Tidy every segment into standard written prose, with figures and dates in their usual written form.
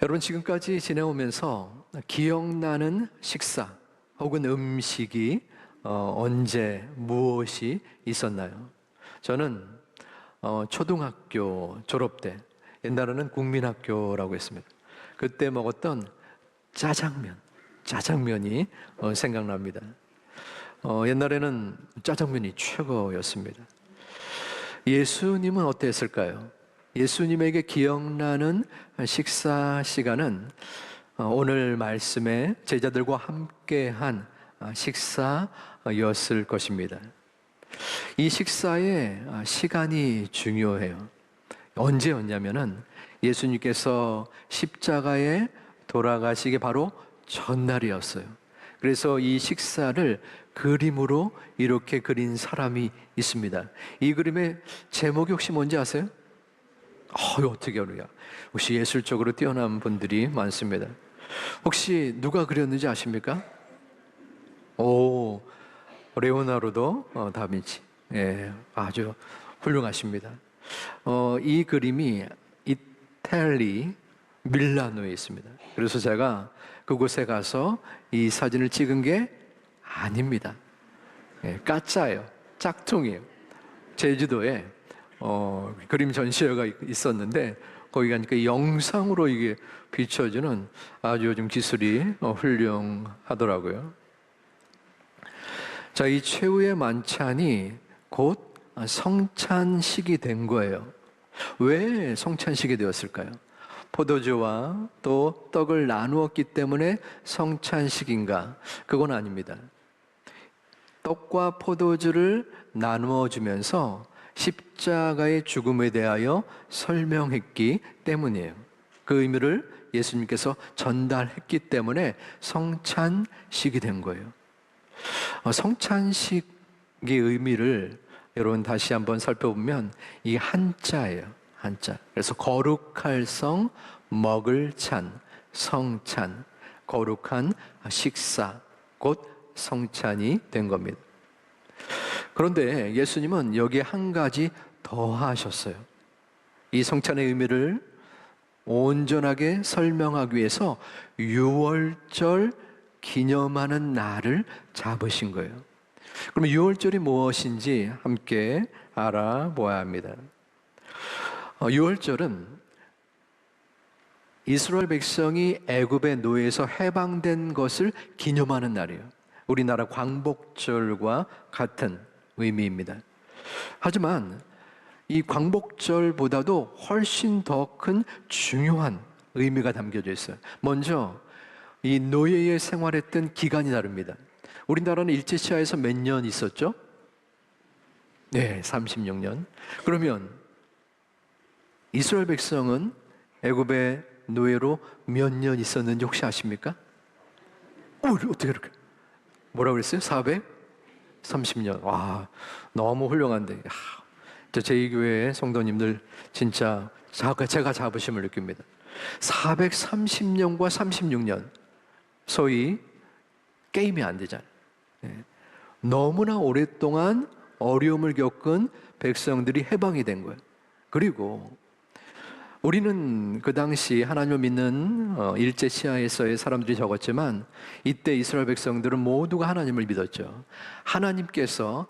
여러분, 지금까지 지내오면서 기억나는 식사 혹은 음식이 언제 무엇이 있었나요? 저는 초등학교 졸업 때, 옛날에는 국민학교라고 했습니다. 그때 먹었던 짜장면이 생각납니다. 옛날에는 짜장면이 최고였습니다. 예수님은 어땠을까요? 예수님에게 기억나는 식사 시간은 오늘 말씀에 제자들과 함께한 식사였을 것입니다. 이 식사의 시간이 중요해요. 언제였냐면은 예수님께서 십자가에 돌아가시기 바로 전날이었어요. 그래서 이 식사를 그림으로 이렇게 그린 사람이 있습니다. 이 그림의 제목이 혹시 뭔지 아세요? 어떻게 알아요? 혹시 예술적으로 뛰어난 분들이 많습니다. 혹시 누가 그렸는지 아십니까? 레오나르도 다빈치. 예, 아주 훌륭하십니다. 이 그림이 이탈리 밀라노에 있습니다. 그래서 제가 그곳에 가서 이 사진을 찍은 게 아닙니다. 예, 가짜예요. 짝퉁이에요. 제주도에 그림 전시회가 있었는데 거기 가니까 영상으로 이게 비춰주는 아주 요즘 기술이 훌륭하더라고요. 자, 이 최후의 만찬이 곧 성찬식이 된 거예요. 왜 성찬식이 되었을까요? 포도주와 또 떡을 나누었기 때문에 성찬식인가? 그건 아닙니다. 떡과 포도주를 나누어 주면서 십자가의 죽음에 대하여 설명했기 때문이에요. 그 의미를 예수님께서 전달했기 때문에 성찬식이 된 거예요. 성찬식의 의미를 여러분 다시 한번 살펴보면 이 한자예요. 한자. 그래서 거룩할 성, 먹을 찬, 성찬, 거룩한 식사, 곧 성찬이 된 겁니다. 그런데 예수님은 여기에 한 가지 더 하셨어요. 이 성찬의 의미를 온전하게 설명하기 위해서 유월절 기념하는 날을 잡으신 거예요. 그러면 유월절이 무엇인지 함께 알아보아야 합니다. 유월절은 이스라엘 백성이 애굽의 노예에서 해방된 것을 기념하는 날이에요. 우리나라 광복절과 같은 의미입니다. 하지만 이 광복절보다도 훨씬 더 큰 중요한 의미가 담겨져 있어요. 먼저 이 노예의 생활했던 기간이 다릅니다. 우리나라는 일제시하에서 몇 년 있었죠? 네, 36년. 그러면 이스라엘 백성은 애굽의 노예로 몇 년 있었는지 혹시 아십니까? 어떻게 그렇게? 뭐라고 그랬어요? 430년. 와, 너무 훌륭한데. 제2교회의 성도님들 진짜 제가 자부심을 느낍니다. 430년과 36년, 소위 게임이 안 되잖아요. 너무나 오랫동안 어려움을 겪은 백성들이 해방이 된 거예요. 그리고 우리는 그 당시 하나님을 믿는 일제시하에서의 사람들이 적었지만 이때 이스라엘 백성들은 모두가 하나님을 믿었죠. 하나님께서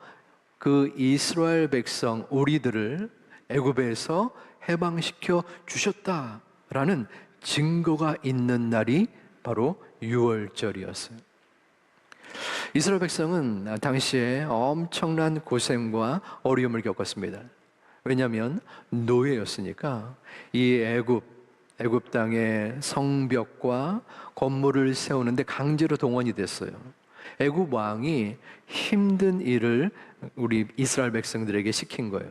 그 이스라엘 백성 우리들을 애굽에서 해방시켜 주셨다라는 증거가 있는 날이 바로 유월절이었어요. 이스라엘 백성은 당시에 엄청난 고생과 어려움을 겪었습니다. 왜냐하면 노예였으니까 이 애굽 땅의 성벽과 건물을 세우는데 강제로 동원이 됐어요. 애굽 왕이 힘든 일을 우리 이스라엘 백성들에게 시킨 거예요.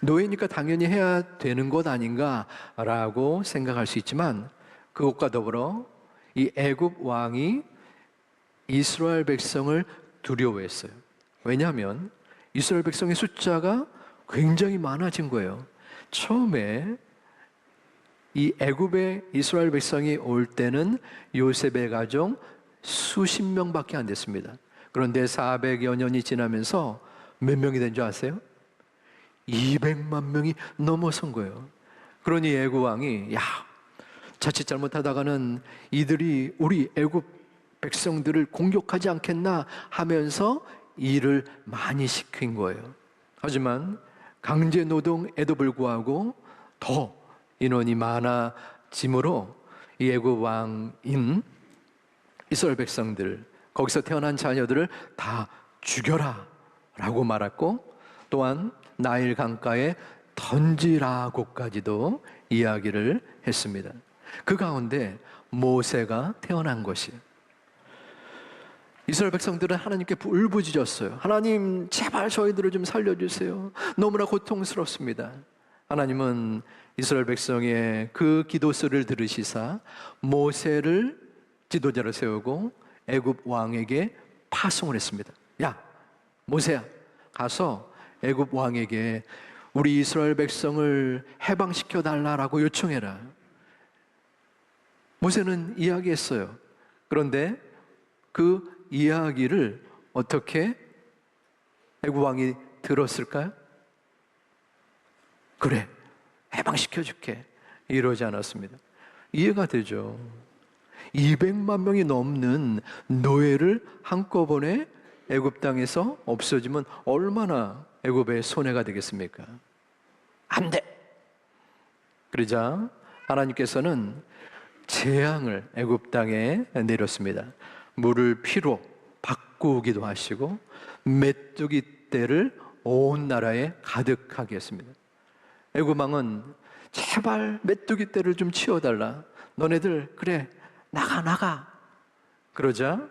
노예니까 당연히 해야 되는 것 아닌가라고 생각할 수 있지만 그것과 더불어 이 애굽 왕이 이스라엘 백성을 두려워했어요. 왜냐하면 이스라엘 백성의 숫자가 굉장히 많아진 거예요. 처음에 이 애굽의 이스라엘 백성이 올 때는 요셉의 가족 수십 명밖에 안 됐습니다. 그런데 400여 년이 지나면서 몇 명이 된 줄 아세요? 200만 명이 넘어선 거예요. 그러니 애굽 왕이 자칫 잘못하다가는 이들이 우리 애굽 백성들을 공격하지 않겠나 하면서 일을 많이 시킨 거예요. 하지만 강제 노동에도 불구하고 더 인원이 많아짐으로 이 애굽 왕인 이스라엘 백성들, 거기서 태어난 자녀들을 다 죽여라 라고 말했고, 또한 나일 강가에 던지라고까지도 이야기를 했습니다. 그 가운데 모세가 태어난 것이에요. 이스라엘 백성들은 하나님께 울부짖었어요. 하나님, 제발 저희들을 좀 살려주세요. 너무나 고통스럽습니다. 하나님은 이스라엘 백성의 그 기도소를 들으시사 모세를 지도자로 세우고 애굽 왕에게 파송을 했습니다. 야, 모세야, 가서 애굽 왕에게 우리 이스라엘 백성을 해방시켜 달라라고 요청해라. 모세는 이야기했어요. 그런데 그 이야기를 어떻게 애굽 왕이 들었을까요? 그래, 해방시켜 줄게, 이러지 않았습니다. 이해가 되죠? 200만 명이 넘는 노예를 한꺼번에 애굽 땅에서 없어지면 얼마나 애굽의 손해가 되겠습니까? 안 돼! 그러자 하나님께서는 재앙을 애굽 땅에 내렸습니다. 물을 피로 바꾸기도 하시고 메뚜기 떼를 온 나라에 가득하게 했습니다. 애굽 왕은 제발 메뚜기 떼를 좀 치워달라. 너네들 그래 나가. 그러자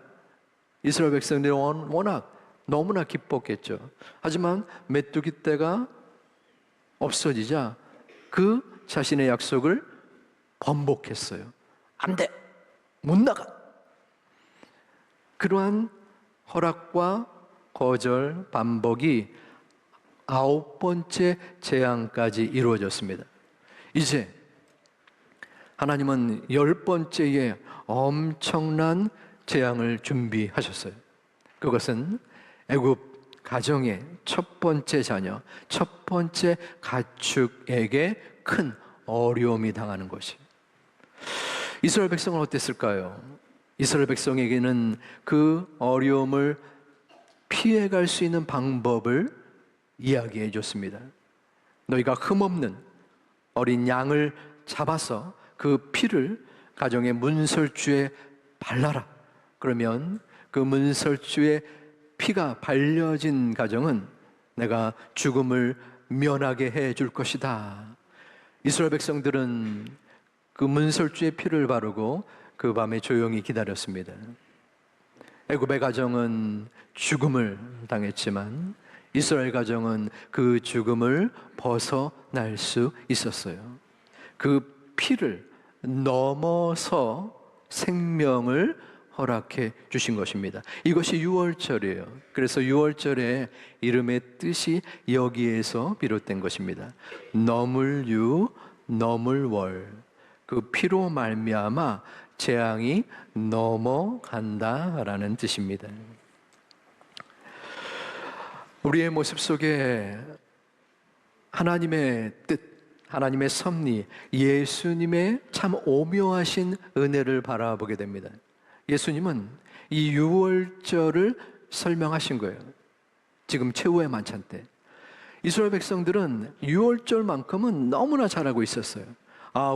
이스라엘 백성들이 워낙 너무나 기뻤겠죠. 하지만 메뚜기 떼가 없어지자 그 자신의 약속을 번복했어요. 안 돼! 못 나가! 그러한 허락과 거절, 반복이 9번째 재앙까지 이루어졌습니다. 이제 하나님은 10번째의 엄청난 재앙을 준비하셨어요. 그것은 애굽 가정의 첫 번째 자녀, 첫 번째 가축에게 큰 어려움이 당하는 것이. 이스라엘 백성은 어땠을까요? 이스라엘 백성에게는 그 어려움을 피해갈 수 있는 방법을 이야기해 줬습니다. 너희가 흠없는 어린 양을 잡아서 그 피를 가정의 문설주에 발라라. 그러면 그 문설주에 피가 발려진 가정은 내가 죽음을 면하게 해 줄 것이다. 이스라엘 백성들은 그 문설주에 피를 바르고 그 밤에 조용히 기다렸습니다. 애굽의 가정은 죽음을 당했지만 이스라엘 가정은 그 죽음을 벗어날 수 있었어요. 그 피를 넘어서 생명을 허락해 주신 것입니다. 이것이 유월절이에요. 그래서 유월절의 이름의 뜻이 여기에서 비롯된 것입니다. 너물유, 너물월. 그 피로 말미암아 재앙이 넘어간다라는 뜻입니다. 우리의 모습 속에 하나님의 뜻, 하나님의 섭리, 예수님의 참 오묘하신 은혜를 바라보게 됩니다. 예수님은 이 유월절을 설명하신 거예요. 지금 최후의 만찬 때 이스라엘 백성들은 유월절만큼은 너무나 잘하고 있었어요.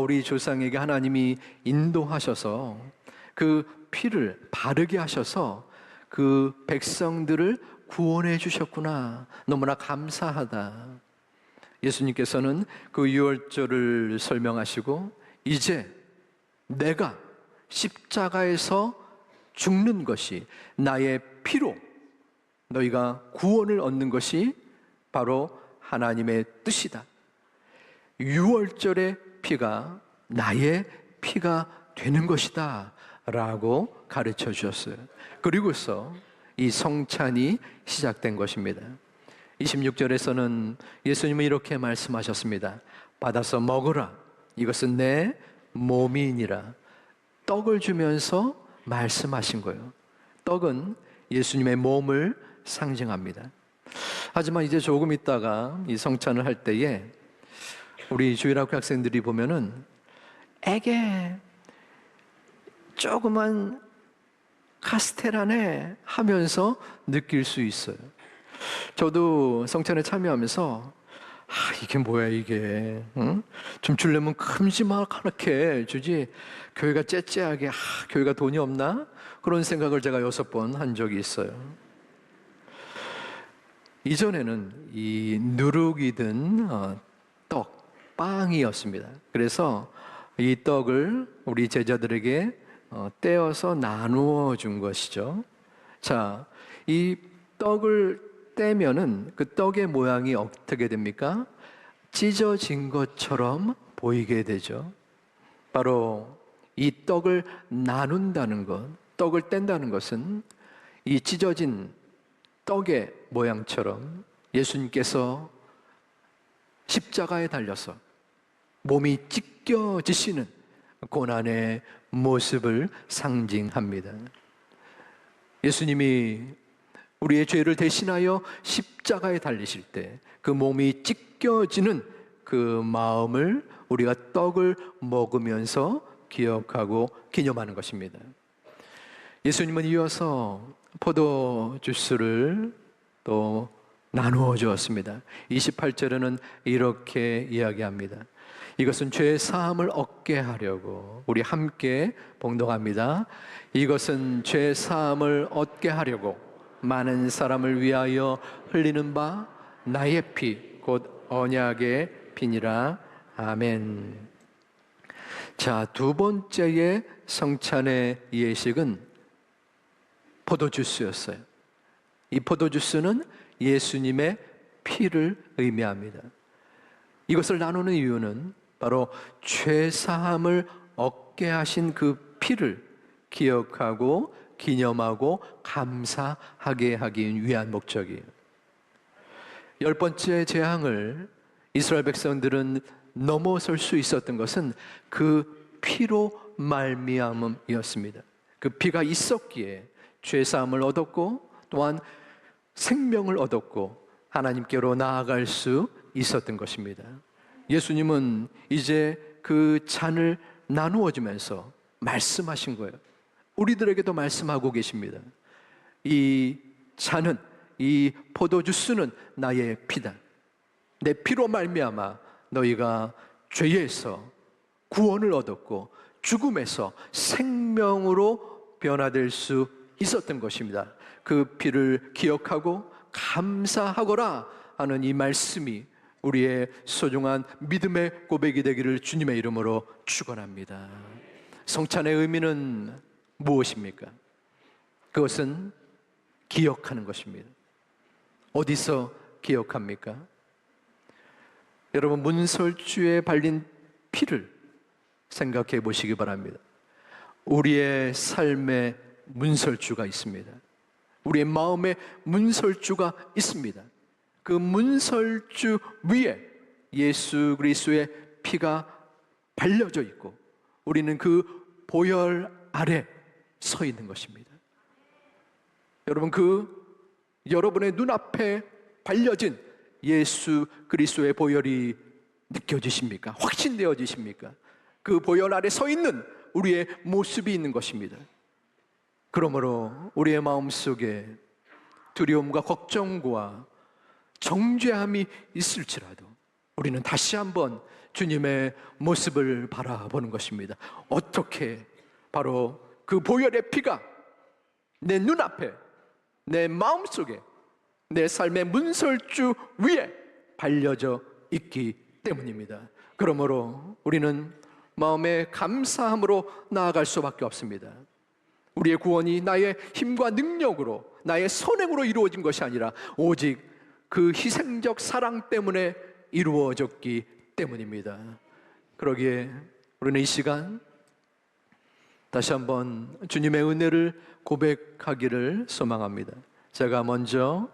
우리 조상에게 하나님이 인도하셔서 그 피를 바르게 하셔서 그 백성들을 구원해 주셨구나. 너무나 감사하다. 예수님께서는 그 유월절을 설명하시고 이제 내가 십자가에서 죽는 것이 나의 피로 너희가 구원을 얻는 것이 바로 하나님의 뜻이다. 유월절의 피가 나의 피가 되는 것이다 라고 가르쳐 주셨어요. 그리고서 이 성찬이 시작된 것입니다. 26절에서는 예수님은 이렇게 말씀하셨습니다. 받아서 먹으라. 이것은 내 몸이니라. 떡을 주면서 말씀하신 거예요. 떡은 예수님의 몸을 상징합니다. 하지만 이제 조금 있다가 이 성찬을 할 때에 우리 주일학교 학생들이 보면은 애게 조그만 카스테라네 하면서 느낄 수 있어요. 저도 성찬에 참여하면서 이게 뭐야 이게, 응? 좀 주려면 큼지막하게 주지, 교회가 째째하게 교회가 돈이 없나? 그런 생각을 제가 6번 한 적이 있어요. 이전에는 이 누룩이 든 떡, 빵이었습니다. 그래서 이 떡을 우리 제자들에게 떼어서 나누어 준 것이죠. 자, 이 떡을 떼면은 그 떡의 모양이 어떻게 됩니까? 찢어진 것처럼 보이게 되죠. 바로 이 떡을 나눈다는 것, 떡을 뗀다는 것은 이 찢어진 떡의 모양처럼 예수님께서 십자가에 달려서 몸이 찢겨지시는 고난의 모습을 상징합니다. 예수님이 우리의 죄를 대신하여 십자가에 달리실 때 그 몸이 찢겨지는 그 마음을 우리가 떡을 먹으면서 기억하고 기념하는 것입니다. 예수님은 이어서 포도 주스를 또 나누어 주었습니다. 28절에는 이렇게 이야기합니다. 이것은 죄 사함을 얻게 하려고, 우리 함께 봉독합니다. 이것은 죄 사함을 얻게 하려고 많은 사람을 위하여 흘리는 바 나의 피 곧 언약의 피니라. 아멘. 자, 두 번째의 성찬의 예식은 포도주스였어요. 이 포도주스는 예수님의 피를 의미합니다. 이것을 나누는 이유는 바로 죄사함을 얻게 하신 그 피를 기억하고 기념하고 감사하게 하기 위한 목적이에요. 10번째 재앙을 이스라엘 백성들은 넘어설 수 있었던 것은 그 피로 말미암음이었습니다. 그 피가 있었기에 죄사함을 얻었고 또한 생명을 얻었고 하나님께로 나아갈 수 있었던 것입니다. 예수님은 이제 그 잔을 나누어 주면서 말씀하신 거예요. 우리들에게도 말씀하고 계십니다. 이 잔은, 이 포도주스는 나의 피다. 내 피로 말미암아 너희가 죄에서 구원을 얻었고 죽음에서 생명으로 변화될 수 있었던 것입니다. 그 피를 기억하고 감사하거라 하는 이 말씀이 우리의 소중한 믿음의 고백이 되기를 주님의 이름으로 축원합니다. 성찬의 의미는 무엇입니까? 그것은 기억하는 것입니다. 어디서 기억합니까? 여러분, 문설주에 발린 피를 생각해 보시기 바랍니다. 우리의 삶에 문설주가 있습니다. 우리의 마음에 문설주가 있습니다. 그 문설주 위에 예수 그리스도의 피가 발려져 있고 우리는 그 보혈 아래 서 있는 것입니다. 여러분, 여러분의 눈앞에 발려진 예수 그리스도의 보혈이 느껴지십니까? 확신되어지십니까? 그 보혈 아래 서 있는 우리의 모습이 있는 것입니다. 그러므로 우리의 마음속에 두려움과 걱정과 정죄함이 있을지라도 우리는 다시 한번 주님의 모습을 바라보는 것입니다. 어떻게 바로 그 보혈의 피가 내 눈앞에, 내 마음속에, 내 삶의 문설주 위에 발려져 있기 때문입니다. 그러므로 우리는 마음의 감사함으로 나아갈 수밖에 없습니다. 우리의 구원이 나의 힘과 능력으로, 나의 선행으로 이루어진 것이 아니라 오직 그 희생적 사랑 때문에 이루어졌기 때문입니다. 그러기에 우리는 이 시간 다시 한번 주님의 은혜를 고백하기를 소망합니다. 제가 먼저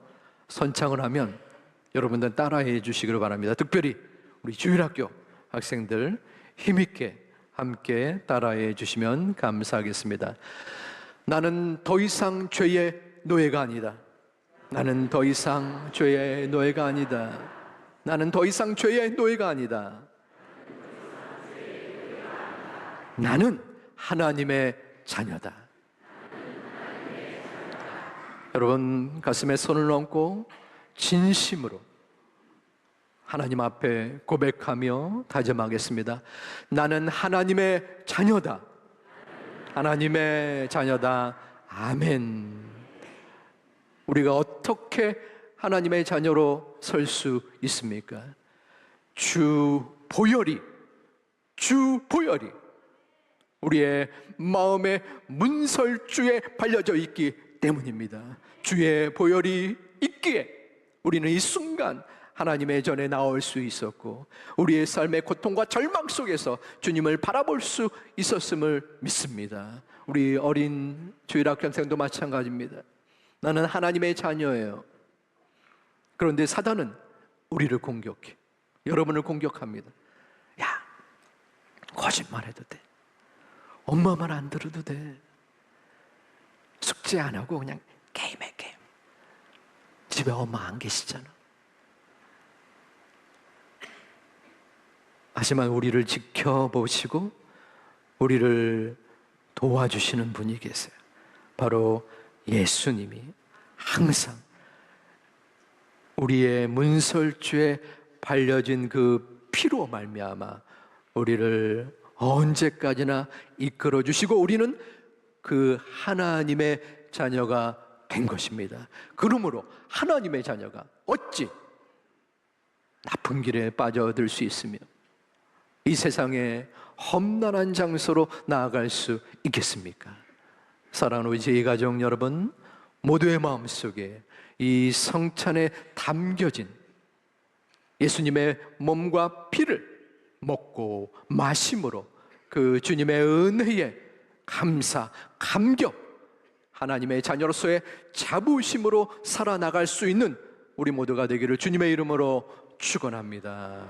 선창을 하면 여러분들 따라해 주시기를 바랍니다. 특별히 우리 주일학교 학생들 힘있게 함께 따라해 주시면 감사하겠습니다. 나는 더 이상 죄의 노예가 아니다. 나는 더 이상 죄의 노예가 아니다. 나는 더 이상 죄의 노예가 아니다. 나는 하나님의 자녀다. 여러분, 가슴에 손을 얹고 진심으로 하나님 앞에 고백하며 다짐하겠습니다. 나는 하나님의 자녀다. 하나님의 자녀다. 아멘. 우리가 어떻게 하나님의 자녀로 설 수 있습니까? 주 보혈이 우리의 마음의 문설주에 발려져 있기 때문입니다. 주의 보혈이 있기에 우리는 이 순간 하나님의 전에 나올 수 있었고, 우리의 삶의 고통과 절망 속에서 주님을 바라볼 수 있었음을 믿습니다. 우리 어린 주일학생도 마찬가지입니다. 나는 하나님의 자녀예요. 그런데 사단은 우리를 공격해. 여러분을 공격합니다. 야, 거짓말해도 돼. 엄마 말 안 들어도 돼. 숙제 안 하고 그냥 게임해, 게임. 집에 엄마 안 계시잖아. 하지만 우리를 지켜보시고 우리를 도와주시는 분이 계세요. 바로 예수님이 항상 우리의 문설주에 발려진 그 피로 말미암아 우리를 언제까지나 이끌어 주시고 우리는 그 하나님의 자녀가 된 것입니다. 그러므로 하나님의 자녀가 어찌 나쁜 길에 빠져들 수 있으며 이 세상에 험난한 장소로 나아갈 수 있겠습니까? 사랑하는 우리 제2가족 여러분, 모두의 마음속에 이 성찬에 담겨진 예수님의 몸과 피를 먹고 마심으로 그 주님의 은혜에 감사, 감격, 하나님의 자녀로서의 자부심으로 살아나갈 수 있는 우리 모두가 되기를 주님의 이름으로 축원합니다.